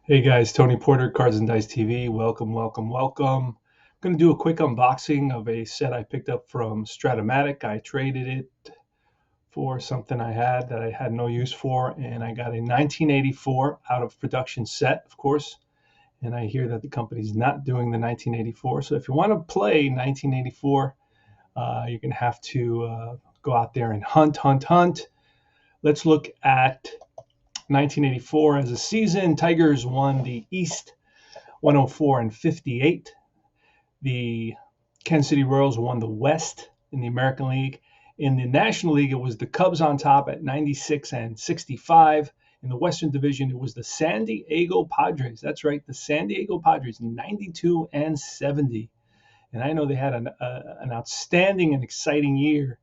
Hey guys, Tony Porter, Cards and Dice TV. Welcome, welcome, welcome. I'm going to do a quick unboxing of a set I picked up from Strat-O-Matic. I traded it for something I had that I had no use for, and I got a 1984 out of production set, of course. And I hear that the company's not doing the 1984. So if you want to play 1984, you're going to have to go out there and hunt. Let's look at 1984 as a season. Tigers won the East 104-58. The Kansas City Royals won the West in the American League. In the National League, it was the Cubs on top at 96-65. In the Western Division, it was the San Diego Padres. That's right, the San Diego Padres, 92-70. And I know they had an outstanding and exciting year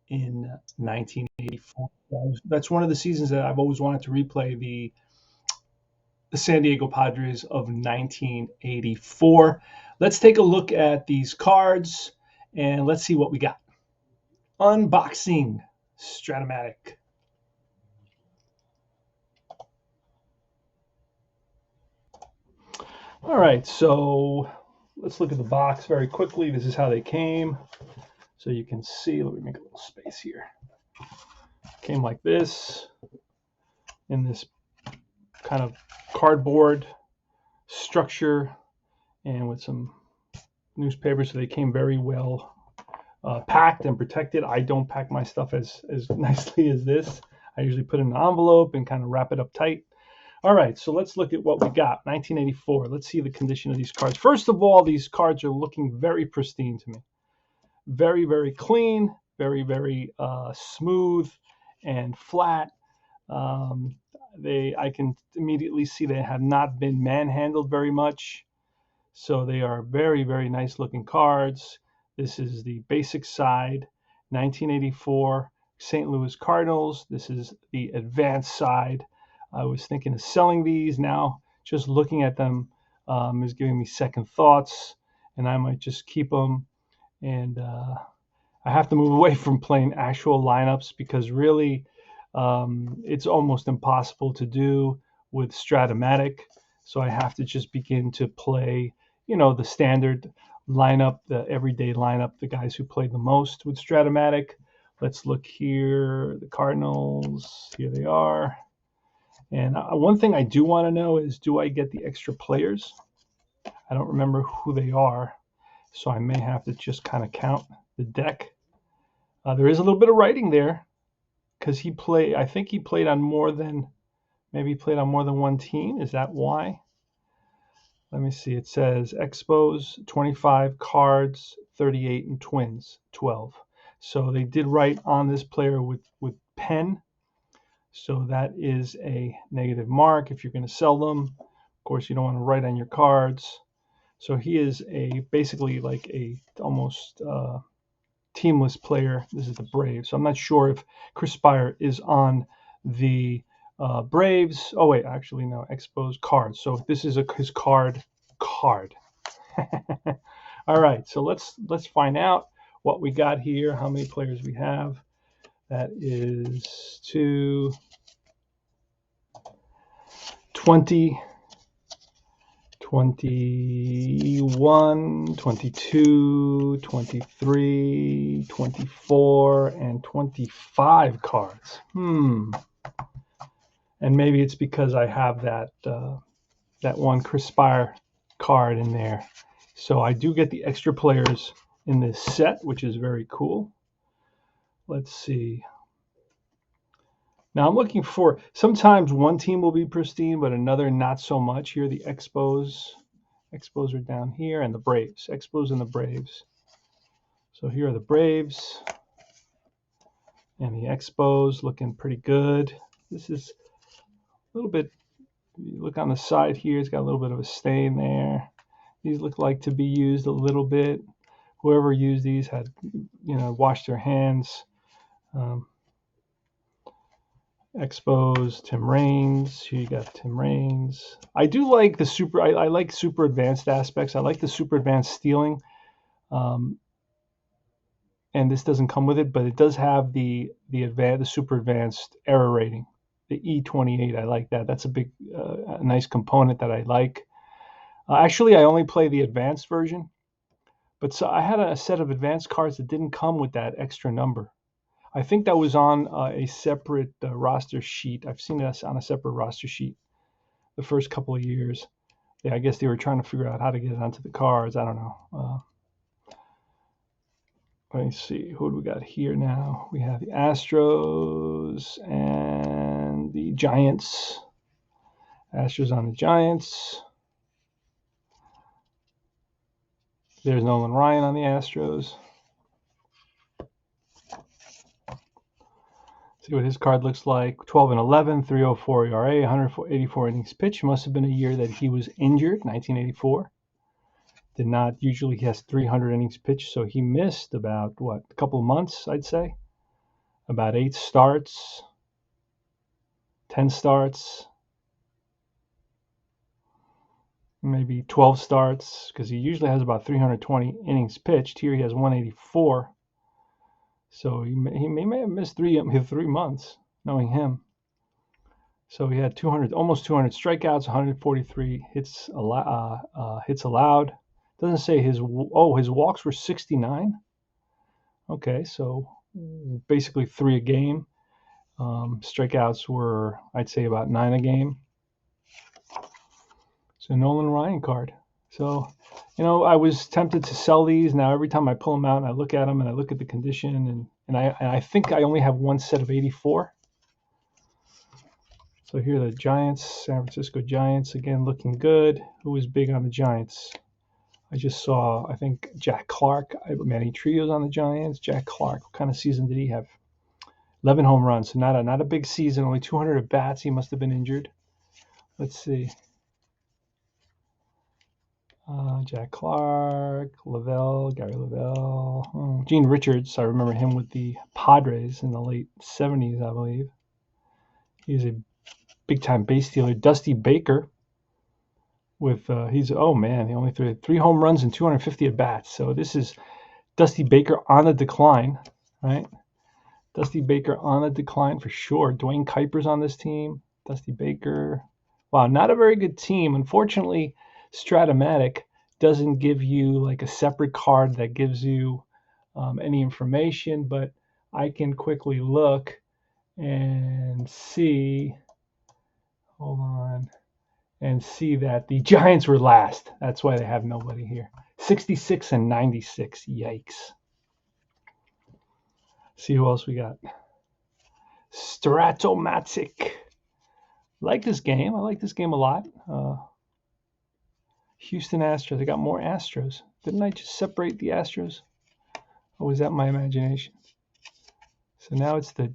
in 1984. That's one of the seasons that I've always wanted to replay, the San Diego Padres of 1984. Let's take a look at these cards and let's see what we got. Unboxing Strat-O-Matic. All right, so let's look at the box very quickly. This is how they came. So you can see, let me make a little space here. Came like this, in this kind of cardboard structure and with some newspaper, so they came very well packed and protected. I don't pack my stuff as nicely as this. I usually put it in an envelope and kind of wrap it up tight. All right, so let's look at what we got. 1984. Let's see the condition of these cards. First of all, these cards are looking very pristine to me. Very, very clean, very, very smooth and flat. I can immediately see they have not been manhandled very much. So they are very, very nice looking cards. This is the basic side, 1984 St. Louis Cardinals. This is the advanced side. I was thinking of selling these. Now just looking at them is giving me second thoughts, and I might just keep them. And I have to move away from playing actual lineups because really it's almost impossible to do with Strat-O-Matic. So I have to just begin to play, the standard lineup, the everyday lineup, the guys who played the most with Strat-O-Matic. Let's look here. The Cardinals, here they are. And one thing I do want to know is, do I get the extra players? I don't remember who they are, so I may have to just kind of count the deck. There is a little bit of writing there because I think he played on more than one team. Is that why? Let me see. It says Expos 25, Cards 38, and Twins 12. So they did write on this player with pen. So that is a negative mark if you're going to sell them. Of course, you don't want to write on your cards. So he is basically like a almost teamless player. This is the Braves. So I'm not sure if Chris Spire is on the Braves. Oh wait, actually no, Expos Cards. So this is his card. All right, so let's find out what we got here, how many players we have. That is 2, 20, 21, 22, 23, 24, and 25 cards. And maybe it's because I have that one Chris Spire card in there. So I do get the extra players in this set, which is very cool. Let's see. Now I'm looking for, sometimes one team will be pristine, but another not so much. Here the Expos are down here, and the Braves. Expos and the Braves. So here are the Braves and the Expos looking pretty good. This is a little bit, you look on the side here, it's got a little bit of a stain there. These look like to be used a little bit. Whoever used these had, washed their hands. Expos, Tim Raines. Here you got Tim Raines. I do like the super. I like super advanced aspects. I like the super advanced stealing, and this doesn't come with it, but it does have the super advanced error rating. the E28. I like that. That's a big, a nice component that I like. Actually, I only play the advanced version, but so I had a set of advanced cards that didn't come with that extra number. I think that was on a separate roster sheet. I've seen this on a separate roster sheet the first couple of years. Yeah, I guess they were trying to figure out how to get it onto the cards. I don't know. Let me see. Who do we got here now? We have the Astros and the Giants. Astros on the Giants. There's Nolan Ryan on the Astros. See what his card looks like. 12 and 11, 3.04 ERA, 184 innings pitched. Must have been a year that he was injured, 1984. Did not usually, he has 300 innings pitched, so he missed about what, a couple of months, I'd say. About 8 starts, 10 starts, maybe 12 starts, because he usually has about 320 innings pitched. Here he has 184. So he may have missed 3 months, knowing him. So he had 200, almost 200 strikeouts, 143 hits allowed. Doesn't say his walks were 69. Okay, so basically 3 a game. Strikeouts were, I'd say, about 9 a game. So Nolan Ryan card. So, I was tempted to sell these. Now every time I pull them out and I look at them and I look at the condition, and I think I only have one set of 84. So here are the Giants, San Francisco Giants, again looking good. Who was big on the Giants? I just saw, I think, Jack Clark. Manny Trios on the Giants. Jack Clark, what kind of season did he have? 11 home runs, so not a big season, only 200 at bats. He must have been injured. Let's see. Jack Clark, Gary Lavelle, Gene Richards. I remember him with the Padres in the late 70s, I believe. He's a big-time base stealer. Dusty Baker with, he only threw 3 home runs and 250 at-bats. So this is Dusty Baker on the decline, right? Dusty Baker on the decline for sure. Dwayne Kuiper's on this team. Dusty Baker. Wow, not a very good team. Unfortunately, Strat-O-Matic doesn't give you like a separate card that gives you any information, but I can quickly look and see, hold on, and see that the Giants were last. That's why they have nobody here. 66 and 96. Yikes. See who else we got. Strat-O-Matic. Like this game. I like this game a lot. Houston Astros. I got more Astros. Didn't I just separate the Astros? Or was that my imagination? So now it's the,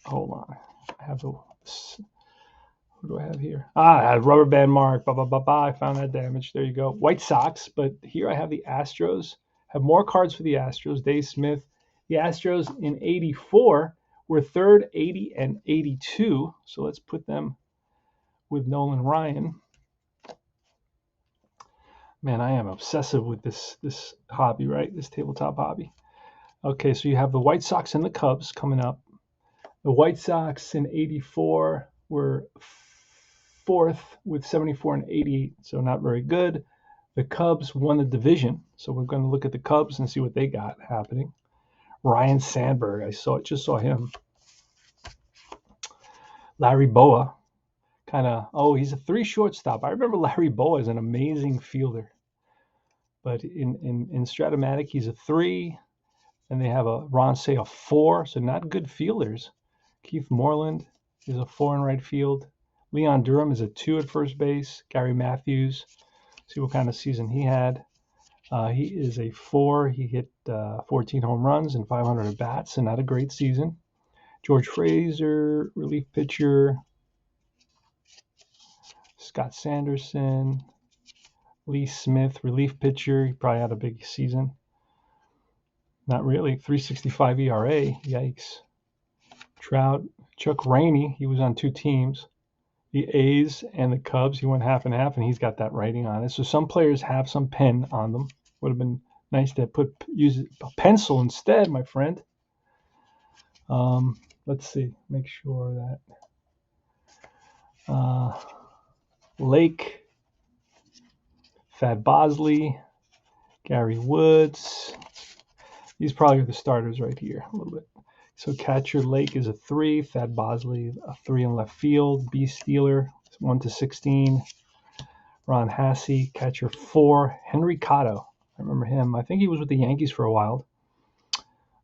hold on. I have the, who do I have here? I had rubber band mark. I found that damage. There you go. White Sox. But here I have the Astros. Have more cards for the Astros. Dave Smith. The Astros in 84 were third, 80 and 82. So let's put them with Nolan Ryan. Man, I am obsessive with this hobby, right? This tabletop hobby. Okay, so you have the White Sox and the Cubs coming up. The White Sox in 84 were fourth with 74 and 88, so not very good. The Cubs won the division, so we're going to look at the Cubs and see what they got happening. Ryan Sandberg, just saw him. Larry Boa, he's a 3 shortstop. I remember Larry Boa as an amazing fielder. But in Strat-O-Matic, he's a 3. And they have a Ron Say a 4, so not good fielders. Keith Moreland is a 4 in right field. Leon Durham is a 2 at first base. Gary Matthews, see what kind of season he had. He is a 4. He hit 14 home runs and 500 at bats, and not a great season. George Fraser, relief pitcher. Scott Sanderson. Lee Smith, relief pitcher. He probably had a big season. Not really. 3.65 ERA. Yikes. Trout. Chuck Rainey. He was on 2 teams. The A's and the Cubs. He went half and half, and he's got that writing on it. So some players have some pen on them. Would have been nice to use a pencil instead, my friend. Let's see. Make sure that Lake, Thad Bosley, Gary Woods. These probably are the starters right here a little bit. So catcher Lake is a 3, Thad Bosley a 3 in left field, B Steeler 1/16, Ron Hassey, catcher 4, Henry Cotto. I remember him. I think he was with the Yankees for a while.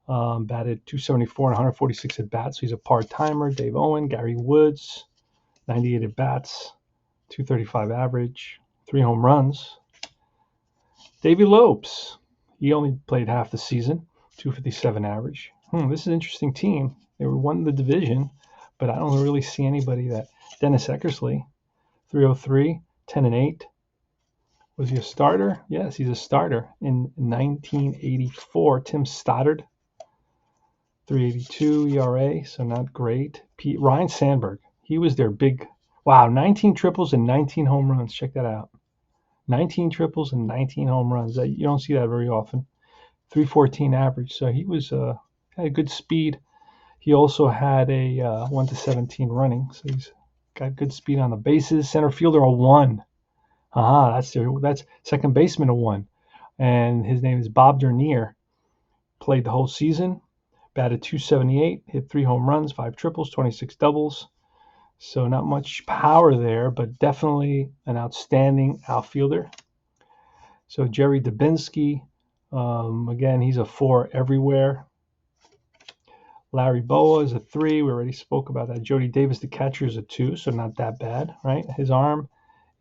Batted 274 and 146 at bats. So he's a part-timer. Dave Owen, Gary Woods, 98 at bats, 235 average, 3 home runs. Davey Lopes, he only played half the season, 257 average. This is an interesting team. They won the division, but I don't really see anybody that. Dennis Eckersley, 303, 10 and 8. Was he a starter? Yes, he's a starter. In 1984, Tim Stoddard, 382 ERA, so not great. Ryan Sandberg, he was their big, 19 triples and 19 home runs. Check that out. 19 triples and 19 home runs. You don't see that very often. 314 average, so he was had a good speed. He also had a 1/17 running, so he's got good speed on the bases. Center fielder a 1. That's second baseman a 1, and his name is Bob Dernier. Played the whole season, batted 278, hit 3 home runs, 5 triples, 26 doubles. So not much power there, but definitely an outstanding outfielder. So Jerry Dubinsky, again, he's a 4 everywhere. Larry Boa is a 3. We already spoke about that. Jody Davis, the catcher, is a 2, so not that bad, right? His arm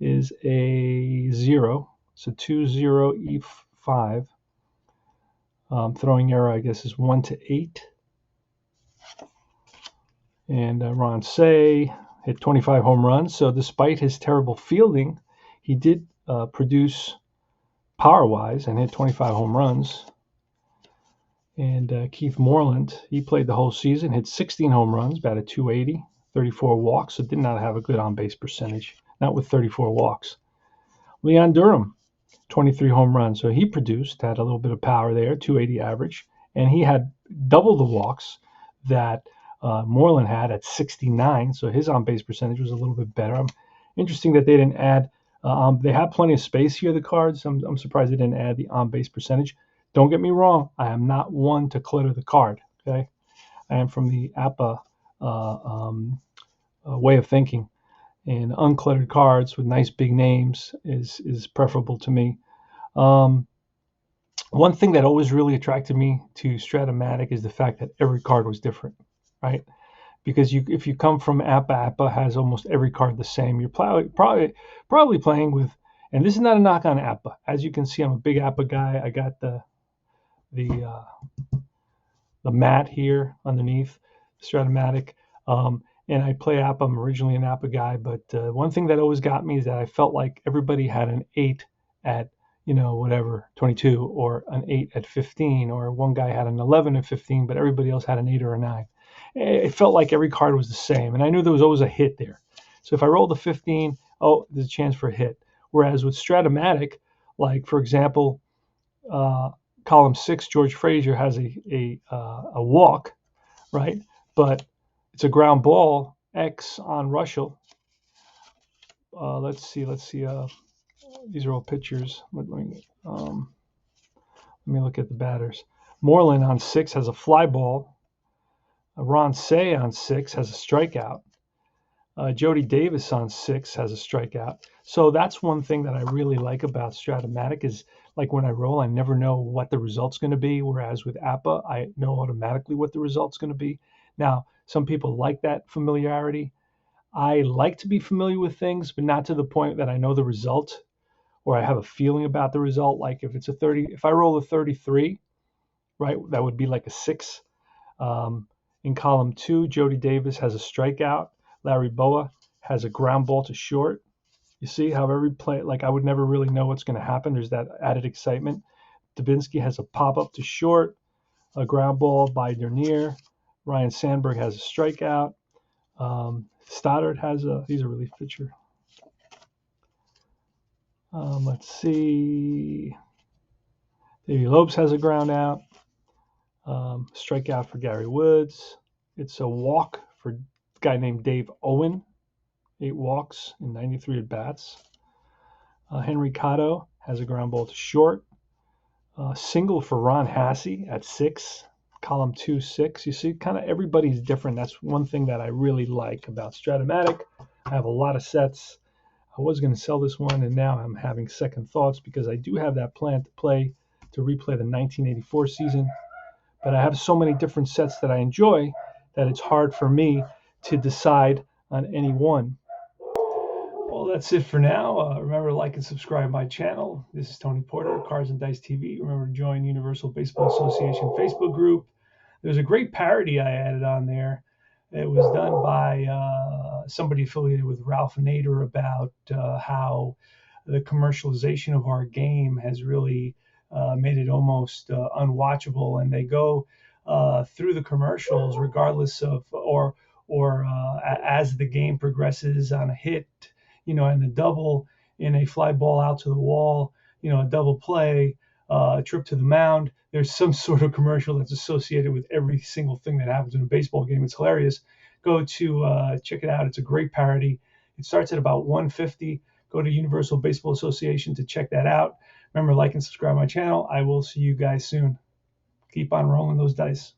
is a 0. It's a 2-0 E5. Throwing error, I guess, is 1/8. And Ron Say hit 25 home runs. So despite his terrible fielding, he did produce power-wise and hit 25 home runs. And Keith Moreland, he played the whole season, hit 16 home runs, batted 280, 34 walks, so did not have a good on-base percentage, not with 34 walks. Leon Durham, 23 home runs, so he produced, had a little bit of power there, 280 average, and he had double the walks that Moreland had at 69, so his on-base percentage was a little bit better. Interesting that they didn't add, they have plenty of space here, the cards. I'm surprised they didn't add the on-base percentage. Don't get me wrong, I am not one to clutter the card, okay? I am from the APBA way of thinking, and uncluttered cards with nice big names is preferable to me. One thing that always really attracted me to Strat-O-Matic is the fact that every card was different, right? Because if you come from APBA has almost every card the same. You're probably playing with, and this is not a knock on APBA. As you can see, I'm a big APBA guy. I got the mat here underneath Strat-O-Matic, and I play APBA. I'm originally an APBA guy, but one thing that always got me is that I felt like everybody had an 8 at 22, or an 8 at 15, or one guy had an 11 at 15, but everybody else had an 8 or a 9. It felt like every card was the same, and I knew there was always a hit there. So if I rolled a 15, there's a chance for a hit. Whereas with Strat-O-Matic, like for example, column 6, George Frazier has a walk, right? But it's a ground ball, X on Russell. Let's see. These are all pictures. Let me look at the batters. Moreland on 6 has a fly ball. Ron Say on 6 has a strikeout. Jody Davis on 6 has a strikeout. So that's one thing that I really like about Strat-O-Matic is, like, when I roll, I never know what the result's going to be, whereas with APBA, I know automatically what the result's going to be. Now, some people like that familiarity. I like to be familiar with things, but not to the point that I know the result or I have a feeling about the result. Like if it's if I roll a 33, right, that would be like a 6. In column 2, Jody Davis has a strikeout. Larry Boa has a ground ball to short. You see how every play, like, I would never really know what's going to happen. There's that added excitement. Dubinsky has a pop-up to short, a ground ball by Dernier. Ryan Sandberg has a strikeout. Stoddard has he's a relief pitcher. Let's see. Davey Lopes has a ground out. Strikeout for Gary Woods. It's a walk for a guy named Dave Owen. 8 walks in 93 at bats. Henry Cotto has a ground ball to short. Single for Ron Hassey at 6, column 2, 6. You see, kind of everybody's different. That's one thing that I really like about Strat-O-Matic. I have a lot of sets. I was going to sell this one, and now I'm having second thoughts because I do have that plan to replay the 1984 season. But I have so many different sets that I enjoy that it's hard for me to decide on any one. Well, that's it for now. Remember to like and subscribe my channel. This is Tony Porter, Cards and Dice TV. Remember to join Universal Baseball Association Facebook group. There's a great parody I added on there. It was done by somebody affiliated with Ralph Nader about how the commercialization of our game has really made it almost unwatchable, and they go through the commercials regardless of or as the game progresses on a hit, and a double, in a fly ball out to the wall, a double play, a trip to the mound. There's some sort of commercial that's associated with every single thing that happens in a baseball game. It's hilarious. Go to check it out. It's a great parody. It starts at about 150. Go to Universal Baseball Association to check that out. Remember, like and subscribe my channel. I will see you guys soon. Keep on rolling those dice.